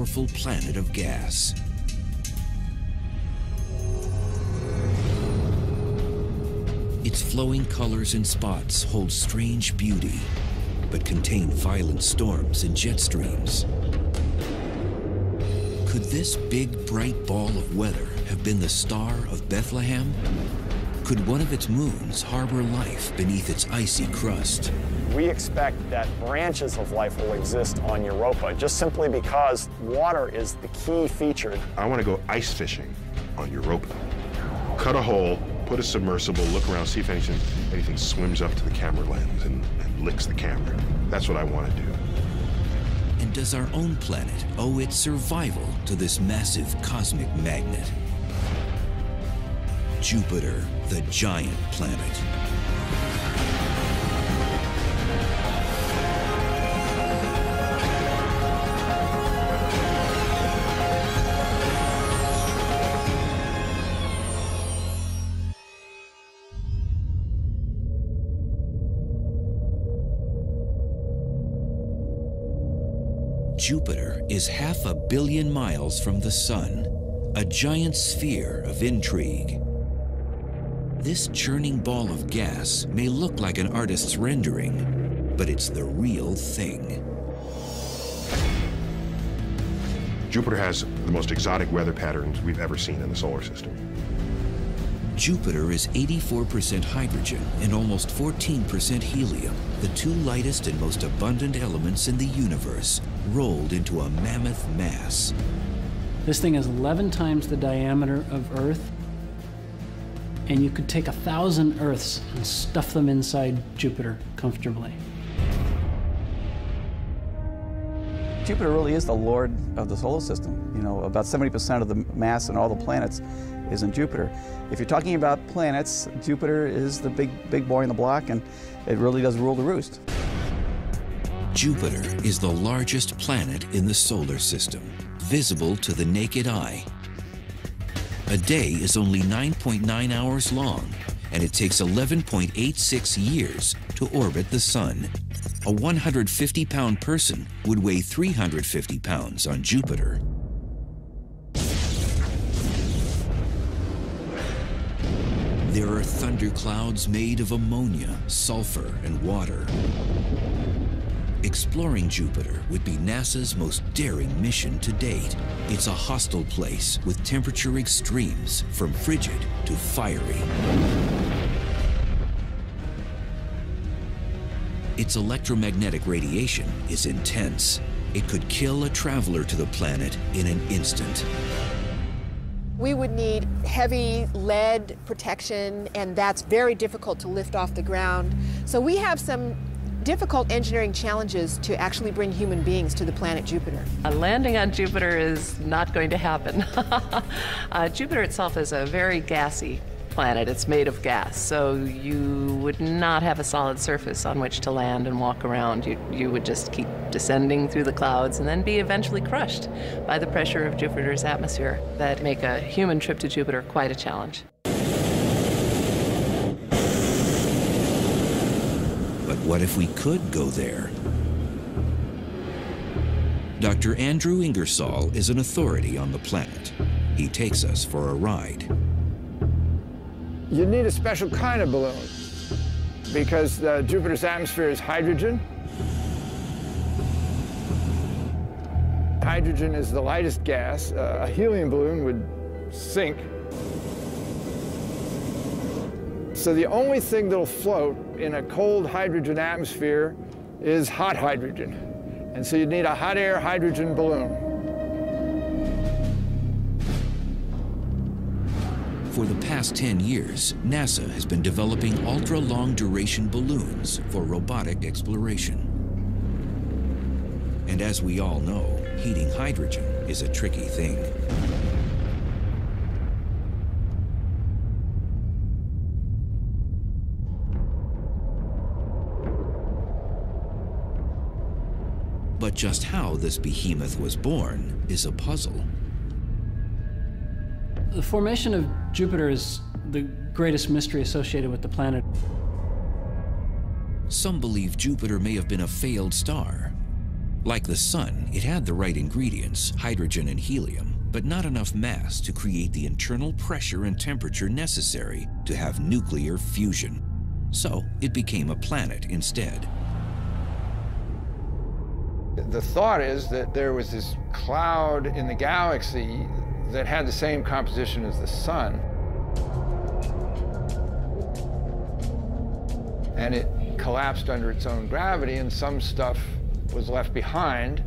powerful planet of gas. Its flowing colors and spots hold strange beauty, but contain violent storms and jet streams. Could this big, bright ball of weather have been the Star of Bethlehem? Could one of its moons harbor life beneath its icy crust? We expect that branches of life will exist on Europa, just simply because water is the key feature. I want to go ice fishing on Europa. Cut a hole, put a submersible, look around, see if anything swims up to the camera lens and licks the camera. That's what I want to do. And does our own planet owe its survival to this massive cosmic magnet? Jupiter, the giant planet. Jupiter is 500 million miles from the Sun, a giant sphere of intrigue. This churning ball of gas may look like an artist's rendering, but it's the real thing. Jupiter has the most exotic weather patterns we've ever seen in the solar system. Jupiter is 84% hydrogen and almost 14% helium, the two lightest and most abundant elements in the universe, rolled into a mammoth mass. This thing is 11 times the diameter of Earth, and you could take 1,000 Earths and stuff them inside Jupiter comfortably. Jupiter really is the lord of the solar system. You know, about 70% of the mass in all the planets is in Jupiter. If you're talking about planets, Jupiter is the big boy in the block, and it really does rule the roost. Jupiter is the largest planet in the solar system, visible to the naked eye. A day is only 9.9 hours long, and it takes 11.86 years to orbit the Sun. A 150-pound person would weigh 350 pounds on Jupiter. There are thunderclouds made of ammonia, sulfur, and water. Exploring Jupiter would be NASA's most daring mission to date. It's a hostile place with temperature extremes from frigid to fiery. Its electromagnetic radiation is intense. It could kill a traveler to the planet in an instant. We would need heavy lead protection, and that's very difficult to lift off the ground. So we have some difficult engineering challenges to actually bring human beings to the planet Jupiter. A landing on Jupiter is not going to happen. Jupiter itself is a very gassy planet. It's made of gas, so you would not have a solid surface on which to land and walk around. You would just keep descending through the clouds and then be eventually crushed by the pressure of Jupiter's atmosphere that make a human trip to Jupiter quite a challenge. But what if we could go there? Dr. Andrew Ingersoll is an authority on the planet. He takes us for a ride. You need a special kind of balloon because Jupiter's atmosphere is hydrogen. Hydrogen is the lightest gas. A helium balloon would sink. So the only thing that'll float in a cold hydrogen atmosphere is hot hydrogen. And so you need a hot air hydrogen balloon. For the past 10 years, NASA has been developing ultra-long duration balloons for robotic exploration. And as we all know, heating hydrogen is a tricky thing. But just how this behemoth was born is a puzzle. The formation of Jupiter is the greatest mystery associated with the planet. Some believe Jupiter may have been a failed star. Like the Sun, it had the right ingredients, hydrogen and helium, but not enough mass to create the internal pressure and temperature necessary to have nuclear fusion. So it became a planet instead. The thought is that there was this cloud in the galaxy that had the same composition as the Sun. And it collapsed under its own gravity, and some stuff was left behind,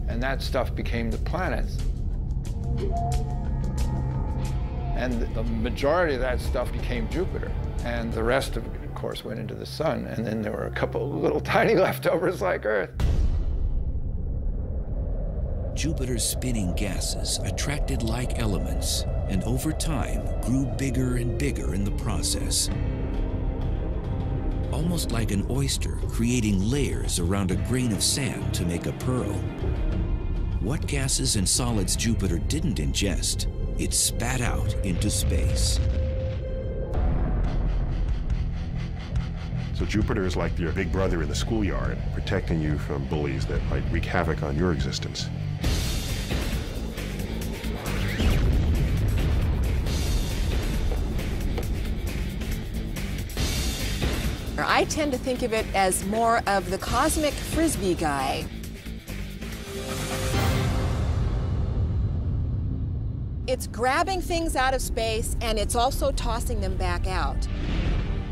and that stuff became the planets. And the majority of that stuff became Jupiter, and the rest of course, went into the Sun, and then there were a couple of little tiny leftovers like Earth. Jupiter's spinning gases attracted like elements, and over time grew bigger and bigger in the process. Almost like an oyster creating layers around a grain of sand to make a pearl. What gases and solids Jupiter didn't ingest, it spat out into space. So Jupiter is like your big brother in the schoolyard, protecting you from bullies that might wreak havoc on your existence. I tend to think of it as more of the cosmic frisbee guy. It's grabbing things out of space, and it's also tossing them back out.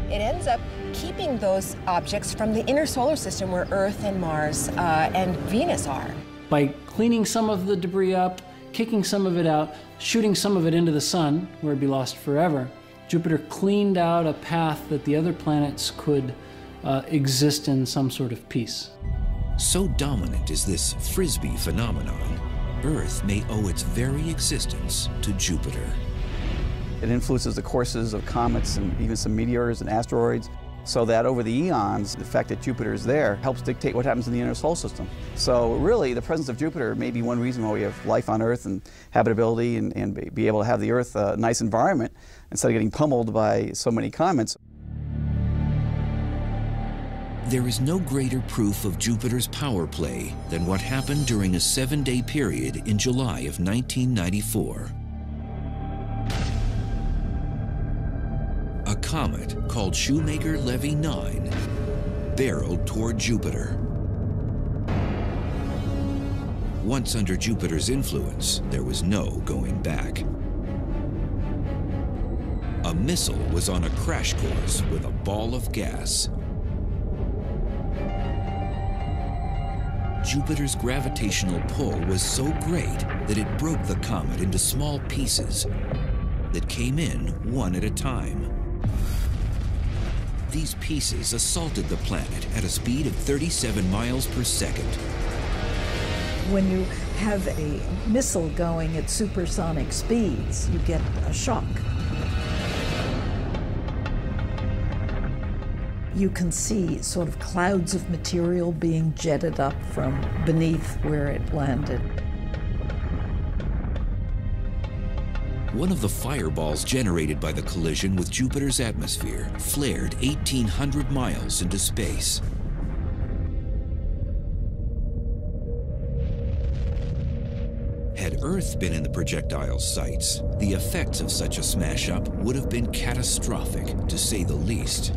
It ends up keeping those objects from the inner solar system where Earth and Mars and Venus are. By cleaning some of the debris up, kicking some of it out, shooting some of it into the Sun, where it'd be lost forever, Jupiter cleaned out a path that the other planets could exist in some sort of peace. So dominant is this frisbee phenomenon, Earth may owe its very existence to Jupiter. It influences the courses of comets and even some meteors and asteroids, so that over the eons, the fact that Jupiter is there helps dictate what happens in the inner solar system. So really, the presence of Jupiter may be one reason why we have life on Earth and habitability and be able to have the Earth a nice environment instead of getting pummeled by so many comets. There is no greater proof of Jupiter's power play than what happened during a 7-day period in July of 1994. A comet called Shoemaker-Levy 9 barreled toward Jupiter. Once under Jupiter's influence, there was no going back. A missile was on a crash course with a ball of gas. Jupiter's gravitational pull was so great that it broke the comet into small pieces that came in one at a time. These pieces assaulted the planet at a speed of 37 miles per second. When you have a missile going at supersonic speeds, you get a shock. You can see sort of clouds of material being jetted up from beneath where it landed. One of the fireballs generated by the collision with Jupiter's atmosphere flared 1,800 miles into space. Had Earth been in the projectile's sights, the effects of such a smash-up would have been catastrophic, to say the least.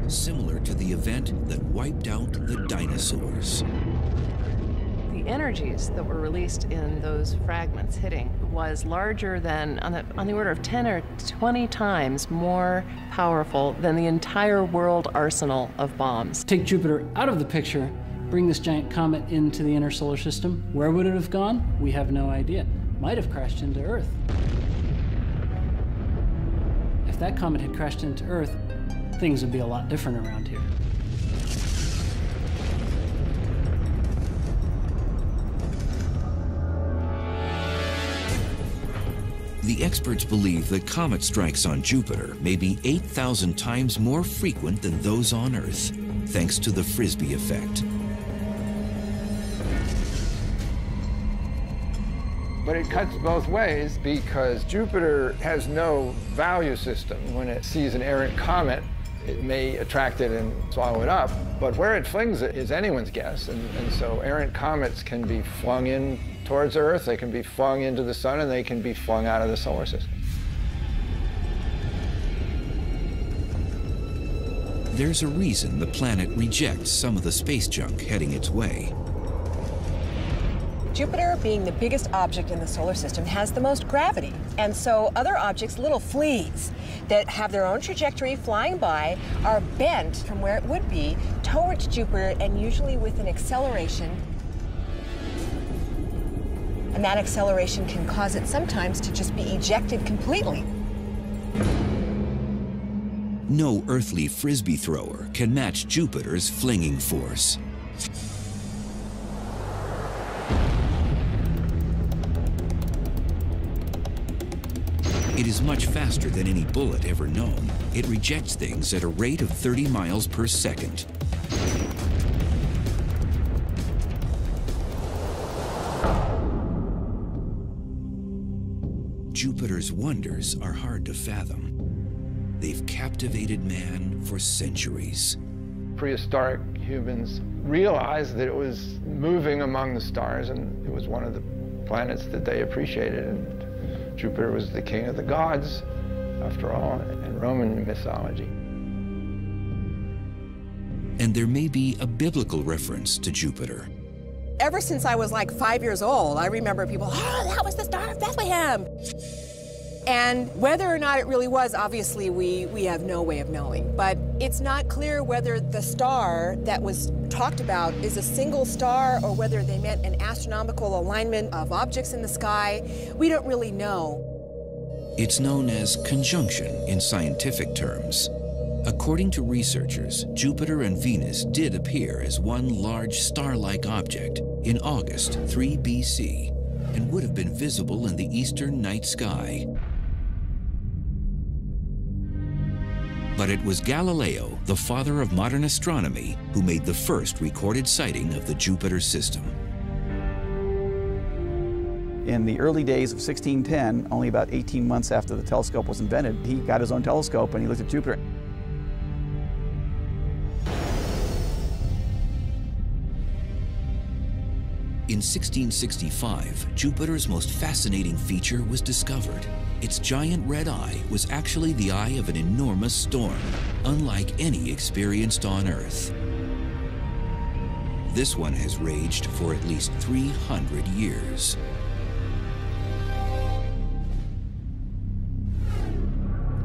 Similar to the event that wiped out the dinosaurs. The energies that were released in those fragments hitting was larger than, on the order of 10 or 20 times more powerful than the entire world arsenal of bombs. Take Jupiter out of the picture, bring this giant comet into the inner solar system. Where would it have gone? We have no idea. Might have crashed into Earth. If that comet had crashed into Earth, things would be a lot different around here. The experts believe that comet strikes on Jupiter may be 8,000 times more frequent than those on Earth, thanks to the Frisbee effect. But it cuts both ways because Jupiter has no value system. When it sees an errant comet, it may attract it and swallow it up. But where it flings it is anyone's guess. And so errant comets can be flung in towards Earth, they can be flung into the sun, and they can be flung out of the solar system. There's a reason the planet rejects some of the space junk heading its way. Jupiter, being the biggest object in the solar system, has the most gravity. And so other objects, little fleas that have their own trajectory flying by, are bent from where it would be towards Jupiter, and usually with an acceleration. And that acceleration can cause it sometimes to just be ejected completely. No earthly frisbee thrower can match Jupiter's flinging force. It is much faster than any bullet ever known. It rejects things at a rate of 30 miles per second. Jupiter's wonders are hard to fathom. They've captivated man for centuries. Prehistoric humans realized that it was moving among the stars, and it was one of the planets that they appreciated. And Jupiter was the king of the gods, after all, in Roman mythology. And there may be a biblical reference to Jupiter. Ever since I was like 5 years old, I remember people, oh, that was the Star of Bethlehem. And whether or not it really was, obviously, we have no way of knowing. But it's not clear whether the star that was talked about is a single star or whether they meant an astronomical alignment of objects in the sky. We don't really know. It's known as conjunction in scientific terms. According to researchers, Jupiter and Venus did appear as one large star-like object in August 3 BC and would have been visible in the eastern night sky. But it was Galileo, the father of modern astronomy, who made the first recorded sighting of the Jupiter system. In the early days of 1610, only about 18 months after the telescope was invented, he got his own telescope and he looked at Jupiter. In 1665, Jupiter's most fascinating feature was discovered. Its giant red eye was actually the eye of an enormous storm, unlike any experienced on Earth. This one has raged for at least 300 years.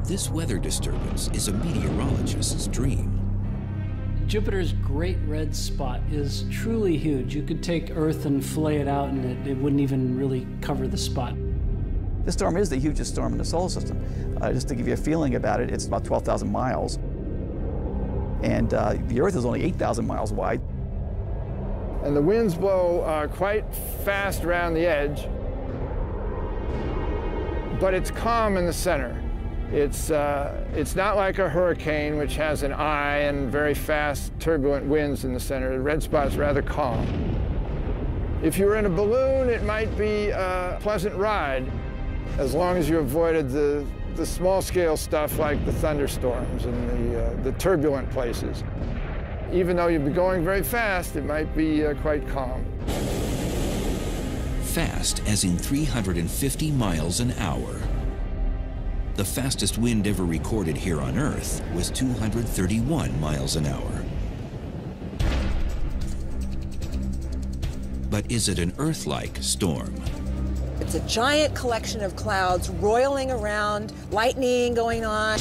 This weather disturbance is a meteorologist's dream. Jupiter's great red spot is truly huge. You could take Earth and fillet it out and it wouldn't even really cover the spot. This storm is the hugest storm in the solar system. Just to give you a feeling about it, it's about 12,000 miles. And the Earth is only 8,000 miles wide. And the winds blow quite fast around the edge, but it's calm in the center. It's not like a hurricane, which has an eye and very fast, turbulent winds in the center. The red spot is rather calm. If you were in a balloon, it might be a pleasant ride, as long as you avoided the small-scale stuff like the thunderstorms and the turbulent places. Even though you'd be going very fast, it might be quite calm. Fast as in 350 miles an hour. The fastest wind ever recorded here on Earth was 231 miles an hour. But is it an Earth-like storm? It's a giant collection of clouds roiling around, lightning going on.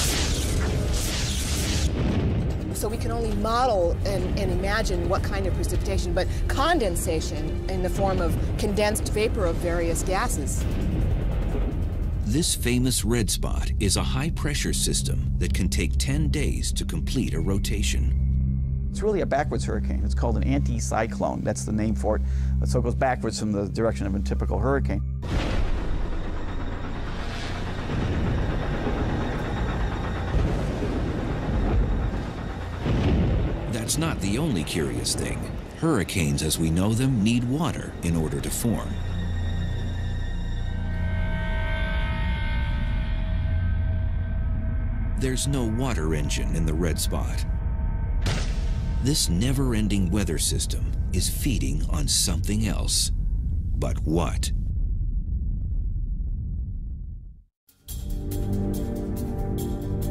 So we can only model and imagine what kind of precipitation, but condensation in the form of condensed vapor of various gases. This famous red spot is a high-pressure system that can take 10 days to complete a rotation. It's really a backwards hurricane. It's called an anticyclone. That's the name for it. So it goes backwards from the direction of a typical hurricane. That's not the only curious thing. Hurricanes as we know them need water in order to form. there's no water engine in the red spot. This never-ending weather system is feeding on something else. But what?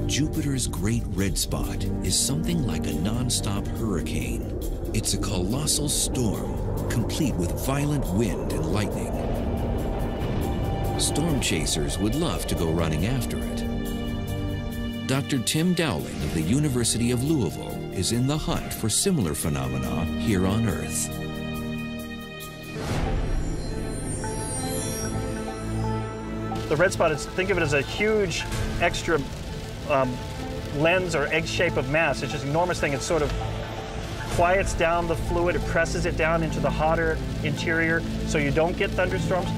Jupiter's great red spot is something like a non-stop hurricane. It's a colossal storm, complete with violent wind and lightning. Storm chasers would love to go running after it. Dr. Tim Dowling of the University of Louisville is in the hunt for similar phenomena here on Earth. The red spot is, think of it as a huge extra lens or egg shape of mass. It's just an enormous thing. It sort of quiets down the fluid, it presses it down into the hotter interior so you don't get thunderstorms.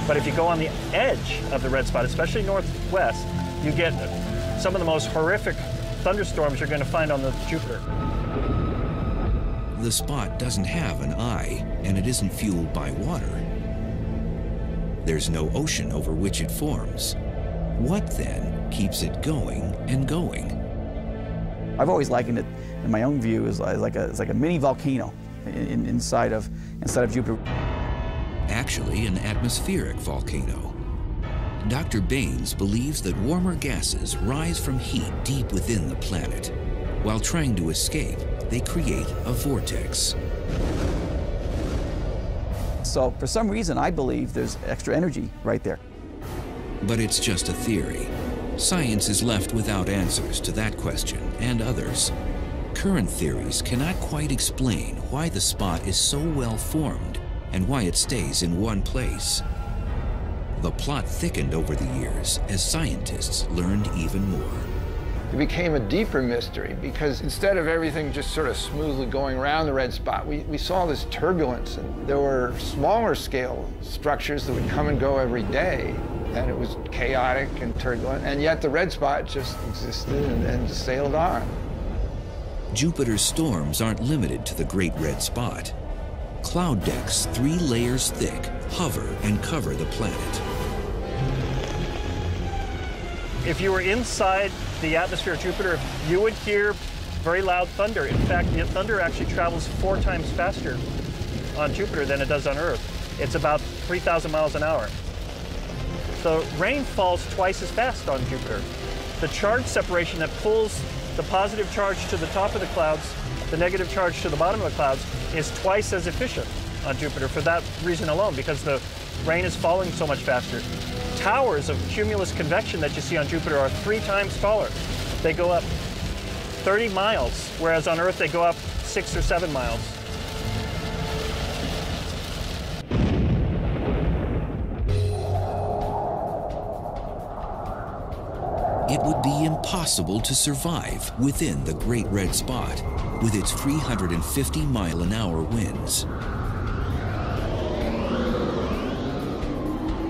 But if you go on the edge of the red spot, especially northwest, you get some of the most horrific thunderstorms you're going to find on the Jupiter. The spot doesn't have an eye, and it isn't fueled by water. There's no ocean over which it forms. What then keeps it going and going? I've always likened it, in my own view, as like a mini volcano inside of Jupiter. Actually, an atmospheric volcano. Dr. Baines believes that warmer gases rise from heat deep within the planet. While trying to escape, they create a vortex. So, for some reason, I believe there's extra energy right there. But it's just a theory. Science is left without answers to that question and others. Current theories cannot quite explain why the spot is so well formed and why it stays in one place. The plot thickened over the years as scientists learned even more. It became a deeper mystery because instead of everything just sort of smoothly going around the red spot, we saw this turbulence, and there were smaller scale structures that would come and go every day, and it was chaotic and turbulent, and yet the red spot just existed and sailed on. Jupiter's storms aren't limited to the Great Red Spot. Cloud decks 3 layers thick hover and cover the planet. If you were inside the atmosphere of Jupiter, you would hear very loud thunder. In fact, the thunder actually travels 4 times faster on Jupiter than it does on Earth. It's about 3,000 miles an hour. The rain falls twice as fast on Jupiter. The charge separation that pulls the positive charge to the top of the clouds, the negative charge to the bottom of the clouds, is twice as efficient on Jupiter for that reason alone, because the rain is falling so much faster. Towers of cumulus convection that you see on Jupiter are 3 times taller. They go up 30 miles, whereas on Earth they go up 6 or 7 miles. It would be impossible to survive within the Great Red Spot with its 350-mile-an-hour winds.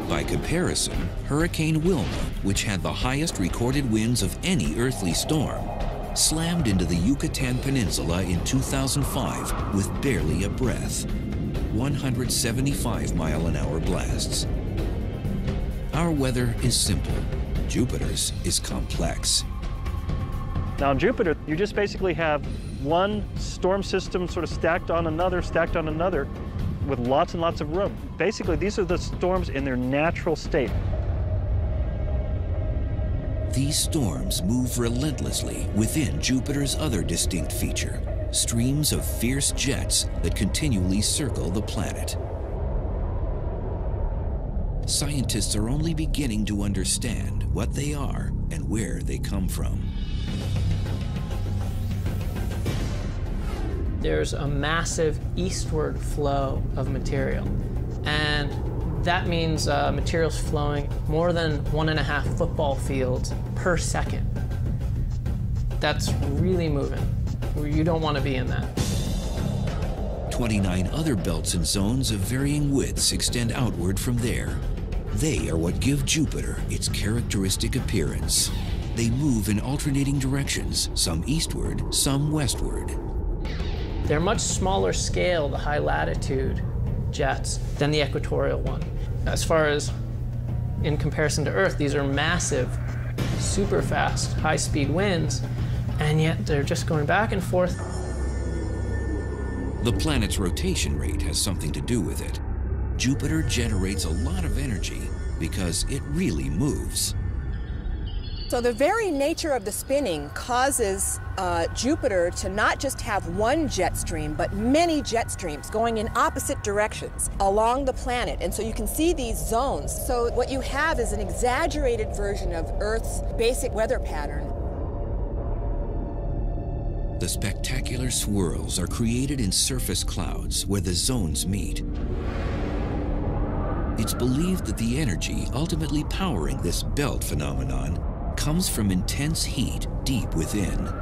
By comparison, Hurricane Wilma, which had the highest recorded winds of any earthly storm, slammed into the Yucatan Peninsula in 2005 with barely a breath. 175-mile-an-hour blasts. Our weather is simple. Jupiter's is complex. Now on Jupiter, you just basically have one storm system sort of stacked on another, with lots and lots of room. Basically, these are the storms in their natural state. These storms move relentlessly within Jupiter's other distinct feature, streams of fierce jets that continually circle the planet. Scientists are only beginning to understand what they are and where they come from. There's a massive eastward flow of material, and that means materials flowing more than 1.5 football fields per second. That's really moving. You don't want to be in that. 29 other belts and zones of varying widths extend outward from there. They are what give Jupiter its characteristic appearance. They move in alternating directions, some eastward, some westward. They're much smaller scale, the high latitude jets, than the equatorial one. As far as in comparison to Earth, these are massive super fast, high-speed winds, and yet they're just going back and forth. The planet's rotation rate has something to do with it. Jupiter generates a lot of energy because it really moves. So the very nature of the spinning causes Jupiter to not just have one jet stream, but many jet streams going in opposite directions along the planet. And so you can see these zones. So what you have is an exaggerated version of Earth's basic weather pattern. The spectacular swirls are created in surface clouds where the zones meet. It's believed that the energy ultimately powering this belt phenomenon comes from intense heat deep within.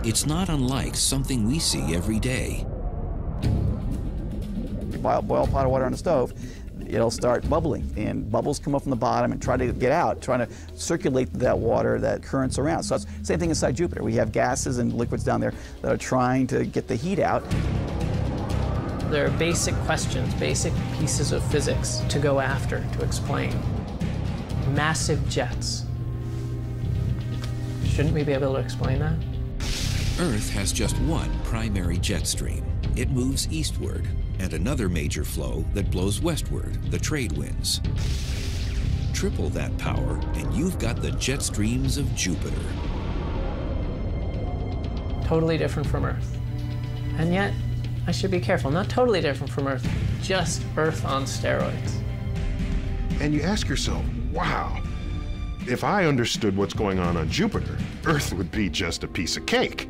It's not unlike something we see every day. You boil a pot of water on the stove, it'll start bubbling, and bubbles come up from the bottom and try to get out, trying to circulate that water, that currents around. So it's the same thing inside Jupiter. We have gases and liquids down there that are trying to get the heat out. There are basic questions, basic pieces of physics to go after, to explain. Massive jets. Shouldn't we be able to explain that? Earth has just one primary jet stream. It moves eastward, and another major flow that blows westward, the trade winds. Triple that power, and you've got the jet streams of Jupiter. Totally different from Earth. And yet, I should be careful, not totally different from Earth, just Earth on steroids. And you ask yourself, wow, if I understood what's going on Jupiter, Earth would be just a piece of cake.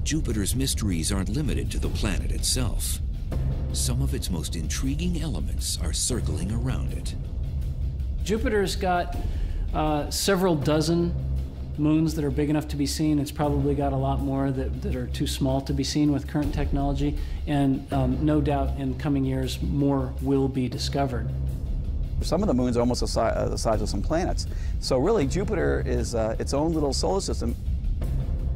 Jupiter's mysteries aren't limited to the planet itself. Some of its most intriguing elements are circling around it. Jupiter's got several dozen moons that are big enough to be seen. It's probably got a lot more that are too small to be seen with current technology, and no doubt in coming years more will be discovered. Some of the moons are almost the size of some planets. So really Jupiter is its own little solar system.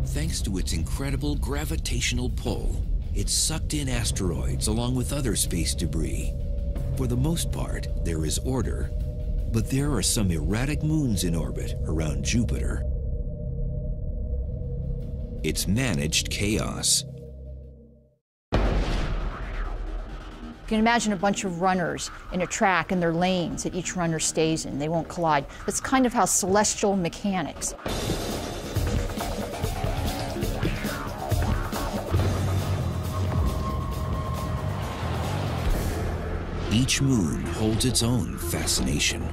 Thanks to its incredible gravitational pull, it's sucked in asteroids along with other space debris. For the most part, there is order, but there are some erratic moons in orbit around Jupiter. It's managed chaos. You can imagine a bunch of runners in a track and their lanes that each runner stays in. They won't collide. That's kind of how celestial mechanics. Each moon holds its own fascination.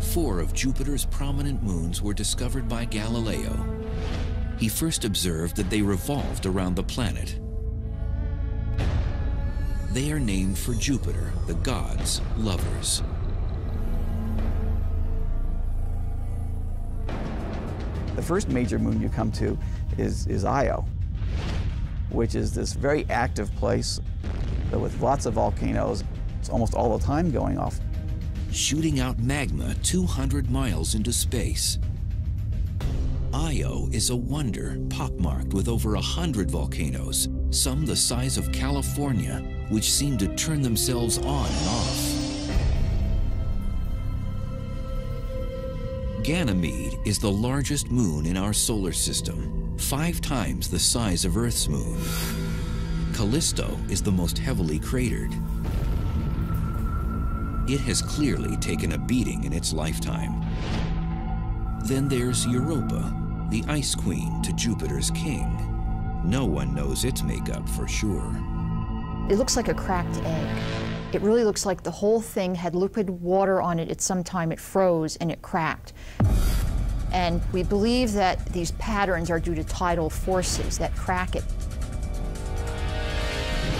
4 of Jupiter's prominent moons were discovered by Galileo. He first observed that they revolved around the planet. They are named for Jupiter, the god's lovers. The first major moon you come to is Io, which is this very active place with lots of volcanoes. It's almost all the time going off. Shooting out magma 200 miles into space. Io is a wonder, pockmarked with over 100 volcanoes, some the size of California, which seem to turn themselves on and off. Ganymede is the largest moon in our solar system, 5 times the size of Earth's moon. Callisto is the most heavily cratered. It has clearly taken a beating in its lifetime. Then there's Europa, the ice queen to Jupiter's king. No one knows its makeup for sure. It looks like a cracked egg. It really looks like the whole thing had liquid water on it at some time. It froze and it cracked. And we believe that these patterns are due to tidal forces that crack it.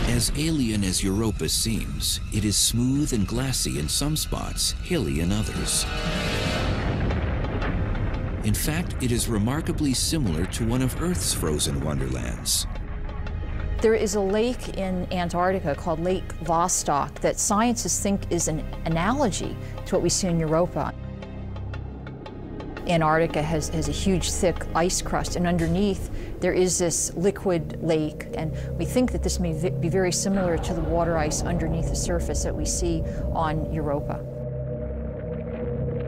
As alien as Europa seems, it is smooth and glassy in some spots, hilly in others. In fact, it is remarkably similar to one of Earth's frozen wonderlands. There is a lake in Antarctica called Lake Vostok that scientists think is an analogy to what we see in Europa. Antarctica has a huge thick ice crust, and underneath there is this liquid lake, and we think that this may be very similar to the water ice underneath the surface that we see on Europa.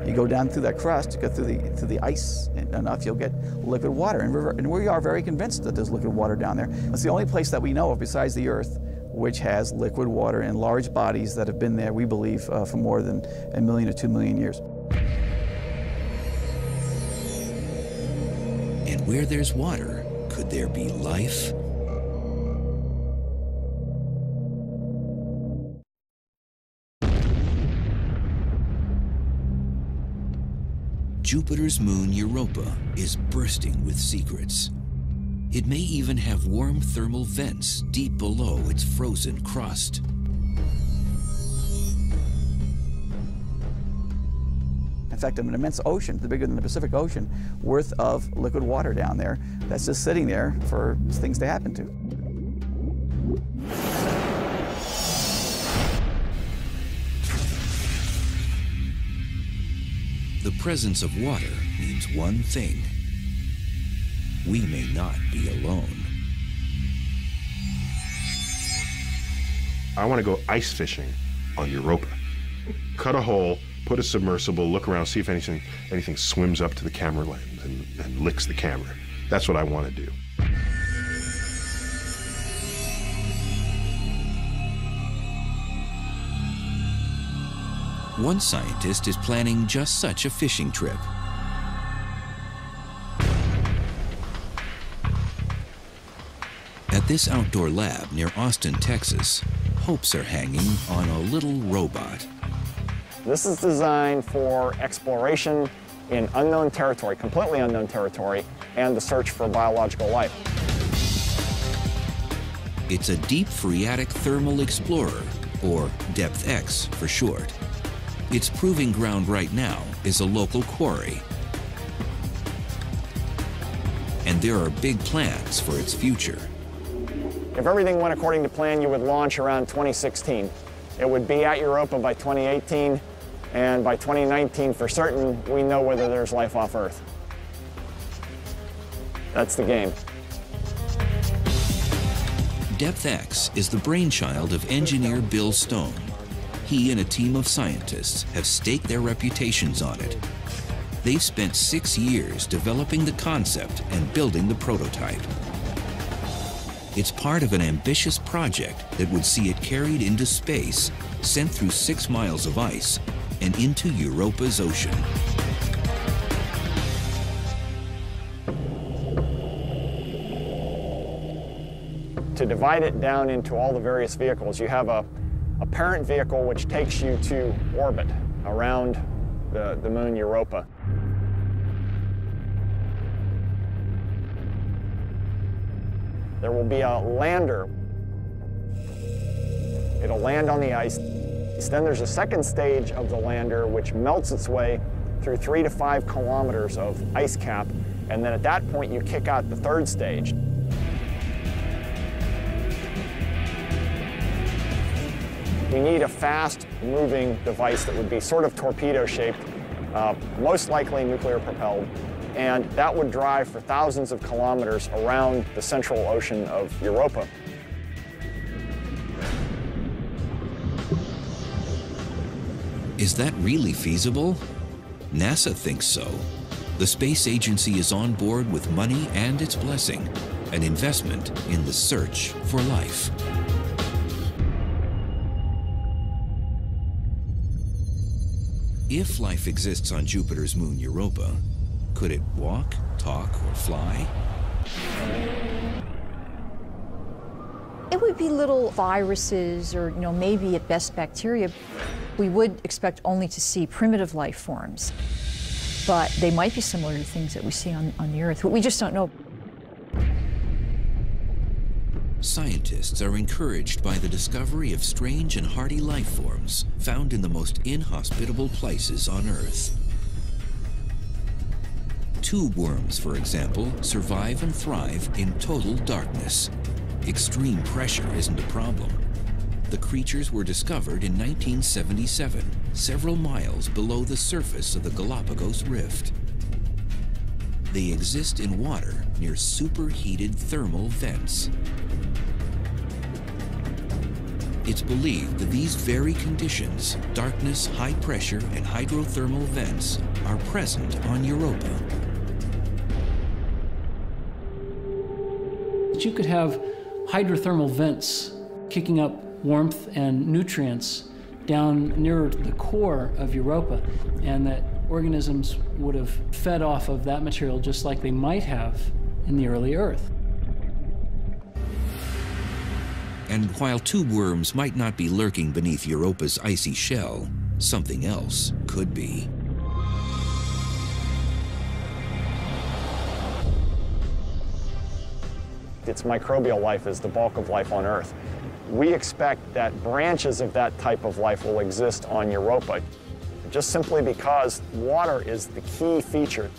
You go down through that crust, you go through the ice enough, you'll get liquid water. And we are very convinced that there's liquid water down there. It's the only place that we know of besides the Earth which has liquid water in large bodies that have been there, we believe, for more than 1 million or 2 million years. And where there's water, could there be life? Jupiter's moon Europa is bursting with secrets. It may even have warm thermal vents deep below its frozen crust. In fact, an immense ocean, bigger than the Pacific Ocean, worth of liquid water down there that's just sitting there for things to happen to. The presence of water means one thing. We may not be alone. I want to go ice fishing on Europa. Cut a hole, put a submersible, look around, see if anything swims up to the camera lens and licks the camera. That's what I want to do. One scientist is planning just such a fishing trip. At this outdoor lab near Austin, Texas, hopes are hanging on a little robot. This is designed for exploration in unknown territory, completely unknown territory, and the search for biological life. It's a deep phreatic thermal explorer, or Depth-X for short. Its proving ground right now is a local quarry. And there are big plans for its future. If everything went according to plan, you would launch around 2016. It would be at Europa by 2018, and by 2019, for certain, we know whether there's life off Earth. That's the game. Depth-X is the brainchild of engineer Bill Stone. He and a team of scientists have staked their reputations on it. They've spent 6 years developing the concept and building the prototype. It's part of an ambitious project that would see it carried into space, sent through 6 miles of ice, and into Europa's ocean. To divide it down into all the various vehicles, you have a parent vehicle which takes you to orbit around the moon Europa. There will be a lander. It'll land on the ice. Then there's a second stage of the lander which melts its way through 3 to 5 kilometers of ice cap, and then at that point you kick out the third stage. We need a fast-moving device that would be sort of torpedo-shaped, most likely nuclear-propelled, and that would drive for thousands of kilometers around the central ocean of Europa. Is that really feasible? NASA thinks so. The space agency is on board with money and its blessing, an investment in the search for life. If life exists on Jupiter's moon Europa, could it walk, talk, or fly? It would be little viruses or, maybe at best bacteria. We would expect only to see primitive life forms, but they might be similar to things that we see on the Earth. We just don't know. Scientists are encouraged by the discovery of strange and hardy life forms found in the most inhospitable places on Earth. Tube worms, for example, survive and thrive in total darkness. Extreme pressure isn't a problem. The creatures were discovered in 1977, several miles below the surface of the Galapagos Rift. They exist in water near superheated thermal vents. It's believed that these very conditions, darkness, high pressure, and hydrothermal vents, are present on Europa. You could have hydrothermal vents kicking up warmth and nutrients down near the core of Europa, and that organisms would have fed off of that material just like they might have in the early Earth. And while tube worms might not be lurking beneath Europa's icy shell, something else could be. Its microbial life is the bulk of life on Earth. We expect that branches of that type of life will exist on Europa, just simply because water is the key feature.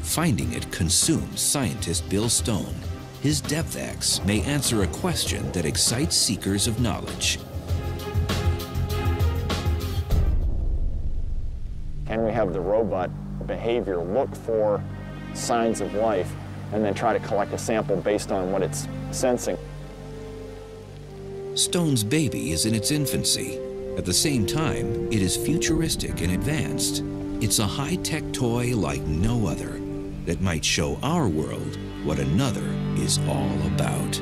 Finding it consumes scientist Bill Stone. His Depth X may answer a question that excites seekers of knowledge. Can we have the robot behavior look for signs of life and then try to collect a sample based on what it's sensing? Stone's baby is in its infancy. At the same time, it is futuristic and advanced. It's a high-tech toy like no other that might show our world what another is all about.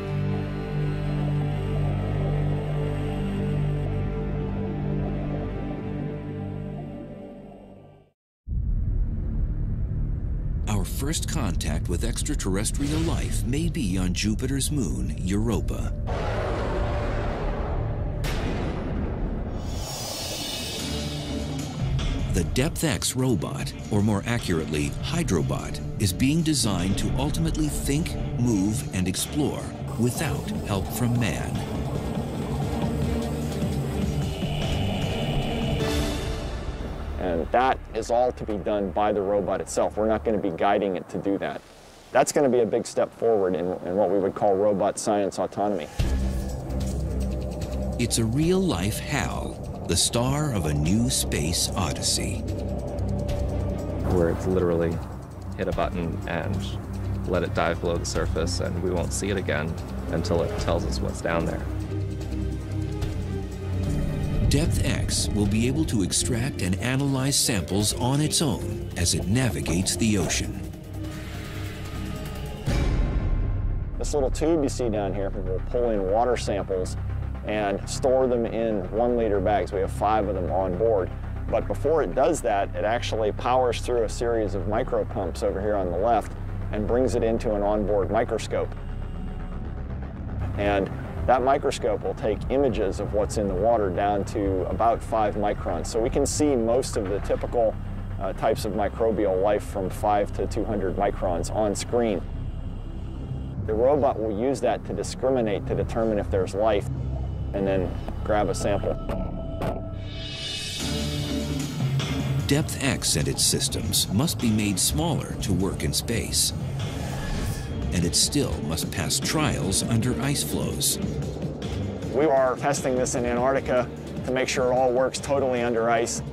Our first contact with extraterrestrial life may be on Jupiter's moon, Europa. The Depth X robot, or more accurately, Hydrobot, is being designed to ultimately think, move, and explore without help from man. And that is all to be done by the robot itself. We're not going to be guiding it to do that. That's going to be a big step forward in what we would call robot science autonomy. It's a real-life HAL, the star of a new space odyssey. Where it's literally hit a button and let it dive below the surface, and we won't see it again until it tells us what's down there. Depth X will be able to extract and analyze samples on its own as it navigates the ocean. This little tube you see down here will pull in water samples and store them in 1-liter bags. We have 5 of them on board. But before it does that, it actually powers through a series of micro pumps over here on the left and brings it into an onboard microscope. And that microscope will take images of what's in the water down to about 5 microns. So we can see most of the typical types of microbial life from 5 to 200 microns on screen. The robot will use that to discriminate to determine if there's life, and then grab a sample. Depth X and its systems must be made smaller to work in space. And it still must pass trials under ice flows. We are testing this in Antarctica to make sure it all works totally under ice.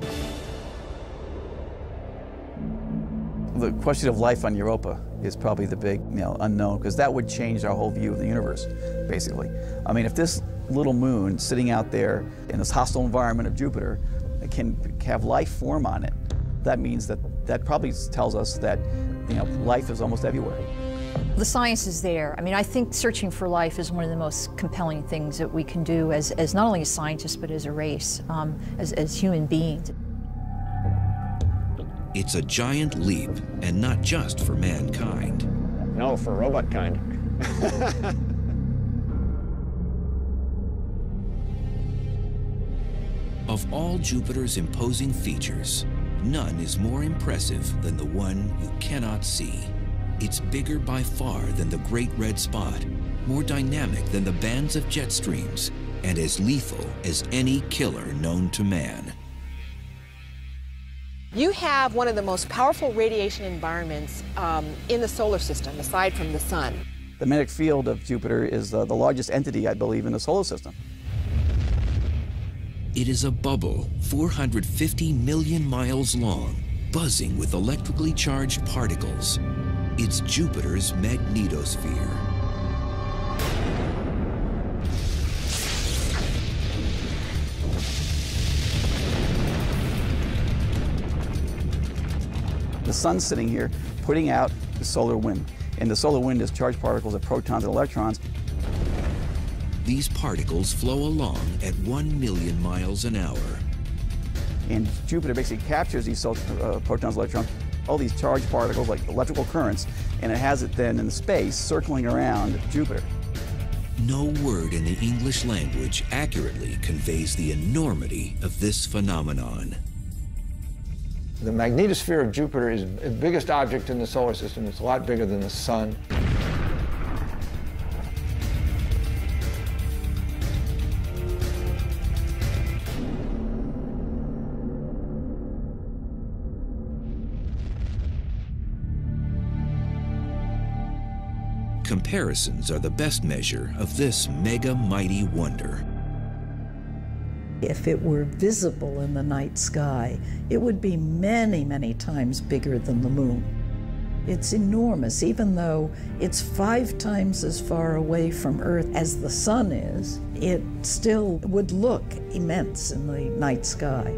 The question of life on Europa is probably the big unknown, because that would change our whole view of the universe, basically. I mean, if this little moon sitting out there in this hostile environment of Jupiter can have life form on it, that means that probably tells us that life is almost everywhere. The science is there. I mean, I think searching for life is one of the most compelling things that we can do as not only as scientists, but as a race, as human beings. It's a giant leap, and not just for mankind. No, for robot kind. Of all Jupiter's imposing features, none is more impressive than the one you cannot see. It's bigger by far than the Great Red Spot, more dynamic than the bands of jet streams, and as lethal as any killer known to man. You have one of the most powerful radiation environments in the solar system, aside from the sun. The magnetic field of Jupiter is the largest entity, I believe, in the solar system. It is a bubble 450 million miles long, buzzing with electrically charged particles. It's Jupiter's magnetosphere. The sun's sitting here putting out the solar wind, and the solar wind is charged particles of protons and electrons. These particles flow along at 1 million miles an hour. And Jupiter basically captures these protons, electrons, all these charged particles like electrical currents, and it has it then in space circling around Jupiter. No word in the English language accurately conveys the enormity of this phenomenon. The magnetosphere of Jupiter is the biggest object in the solar system. It's a lot bigger than the sun. Comparisons are the best measure of this mega mighty wonder. If it were visible in the night sky, it would be many, many times bigger than the moon. It's enormous, even though it's 5 times as far away from Earth as the sun is, it still would look immense in the night sky.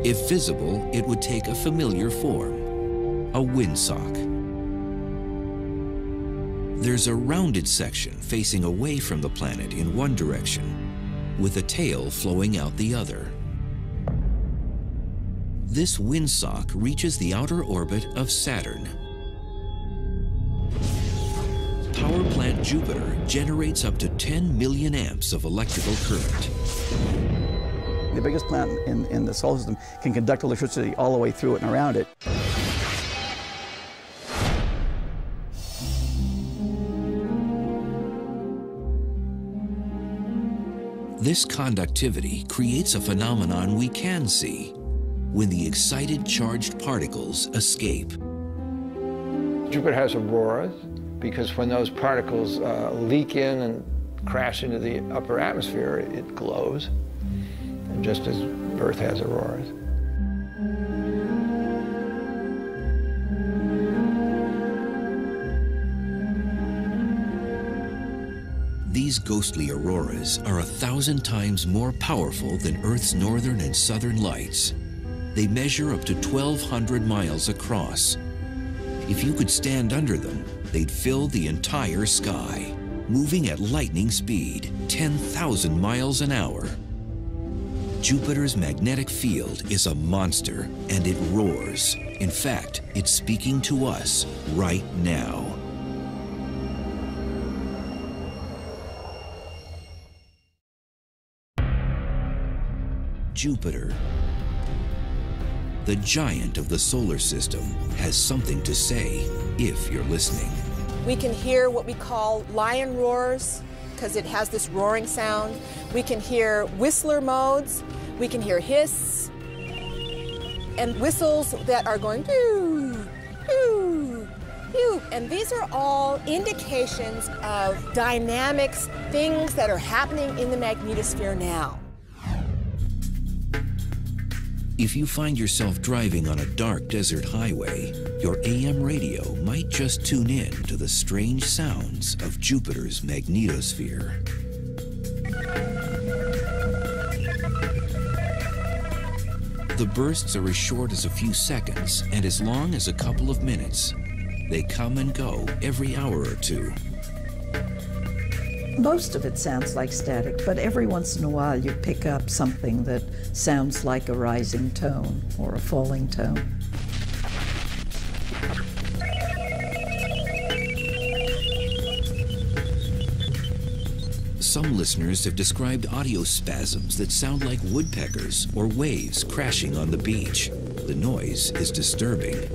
If visible, it would take a familiar form, a windsock. There's a rounded section facing away from the planet in one direction, with a tail flowing out the other. This windsock reaches the outer orbit of Saturn. Power plant Jupiter generates up to 10 million amps of electrical current. The biggest planet in the solar system can conduct electricity all the way through it and around it. This conductivity creates a phenomenon we can see when the excited charged particles escape. Jupiter has auroras because when those particles leak in and crash into the upper atmosphere, it glows, and just as Earth has auroras. These ghostly auroras are 1,000 times more powerful than Earth's northern and southern lights. They measure up to 1,200 miles across. If you could stand under them, they'd fill the entire sky, moving at lightning speed, 10,000 miles an hour. Jupiter's magnetic field is a monster, and it roars. In fact, it's speaking to us right now. Jupiter, the giant of the solar system, has something to say if you're listening. We can hear what we call lion roars because it has this roaring sound. We can hear whistler modes. We can hear hiss and whistles that are going doo, doo, doo. And these are all indications of dynamics, things that are happening in the magnetosphere now. If you find yourself driving on a dark desert highway, your AM radio might just tune in to the strange sounds of Jupiter's magnetosphere. The bursts are as short as a few seconds and as long as a couple of minutes. They come and go every hour or two. Most of it sounds like static, but every once in a while you pick up something that sounds like a rising tone or a falling tone. Some listeners have described audio spasms that sound like woodpeckers or waves crashing on the beach. The noise is disturbing.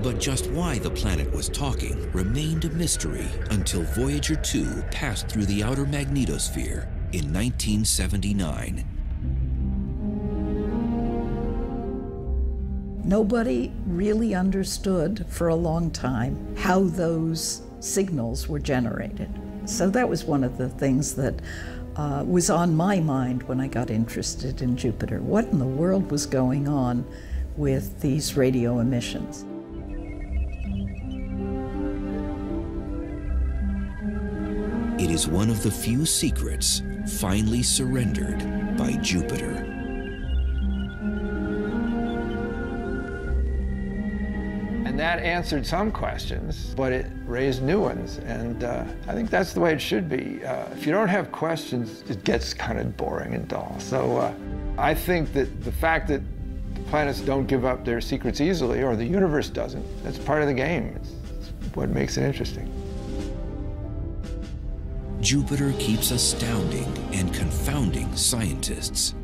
But just why the planet was talking remained a mystery until Voyager 2 passed through the outer magnetosphere in 1979. Nobody really understood for a long time how those signals were generated. So that was one of the things that was on my mind when I got interested in Jupiter. What in the world was going on with these radio emissions? It is one of the few secrets finally surrendered by Jupiter. And that answered some questions, but it raised new ones. And I think that's the way it should be. If you don't have questions, it gets kind of boring and dull. So I think that the fact that the planets don't give up their secrets easily, or the universe doesn't, that's part of the game. It's what makes it interesting. Jupiter keeps astounding and confounding scientists.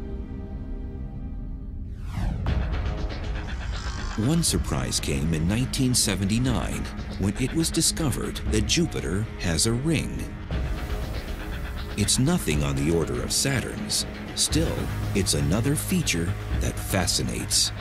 One surprise came in 1979 when it was discovered that Jupiter has a ring. It's nothing on the order of Saturn's. Still, it's another feature that fascinates.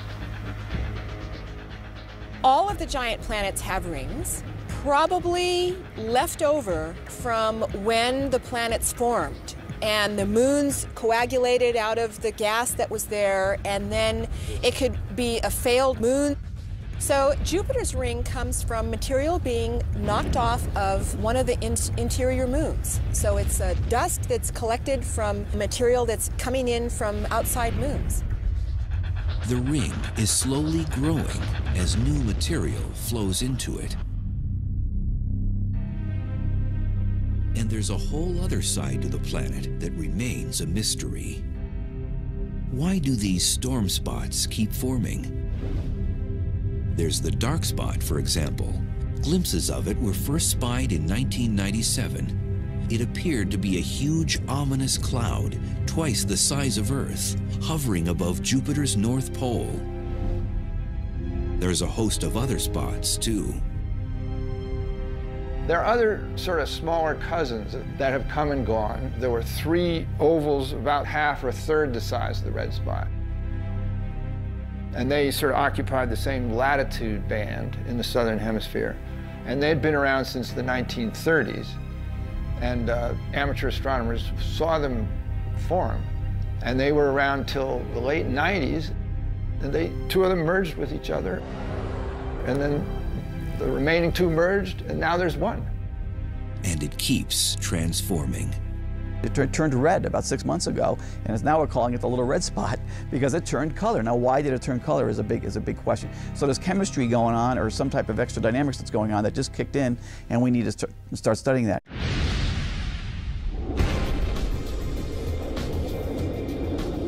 All of the giant planets have rings, probably left over from when the planets formed. And the moons coagulated out of the gas that was there, and then it could be a failed moon. So Jupiter's ring comes from material being knocked off of one of the interior moons. So it's dust that's collected from material that's coming in from outside moons. The ring is slowly growing as new material flows into it. And there's a whole other side to the planet that remains a mystery. Why do these storm spots keep forming? There's the dark spot, for example. Glimpses of it were first spied in 1997. It appeared to be a huge, ominous cloud, twice the size of Earth, hovering above Jupiter's North Pole. There's a host of other spots, too. There are other sort of smaller cousins that have come and gone. There were 3 ovals about half or a third the size of the red spot. And they sort of occupied the same latitude band in the southern hemisphere. And they'd been around since the 1930s. And amateur astronomers saw them form. And they were around till the late 90s. And 2 of them merged with each other. And then the remaining 2 merged, and now there's 1. And it keeps transforming. It turned red about 6 months ago, and now we're calling it the little red spot because it turned color. Now, why did it turn color is a big question. So there's chemistry going on, or some type of extra dynamics that's going on that just kicked in, and we need to start studying that.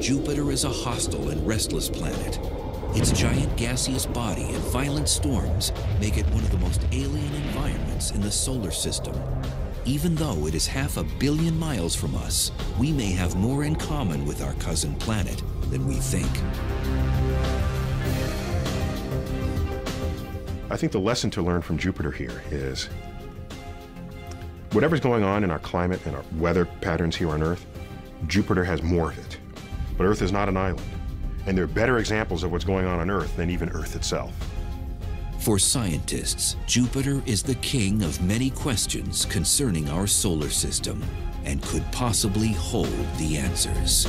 Jupiter is a hostile and restless planet. Its giant gaseous body and violent storms make it one of the most alien environments in the solar system. Even though it is 500 million miles from us, we may have more in common with our cousin planet than we think. I think the lesson to learn from Jupiter here is whatever's going on in our climate and our weather patterns here on Earth, Jupiter has more of it. But Earth is not an island. And there are better examples of what's going on Earth than even Earth itself. For scientists, Jupiter is the king of many questions concerning our solar system and could possibly hold the answers.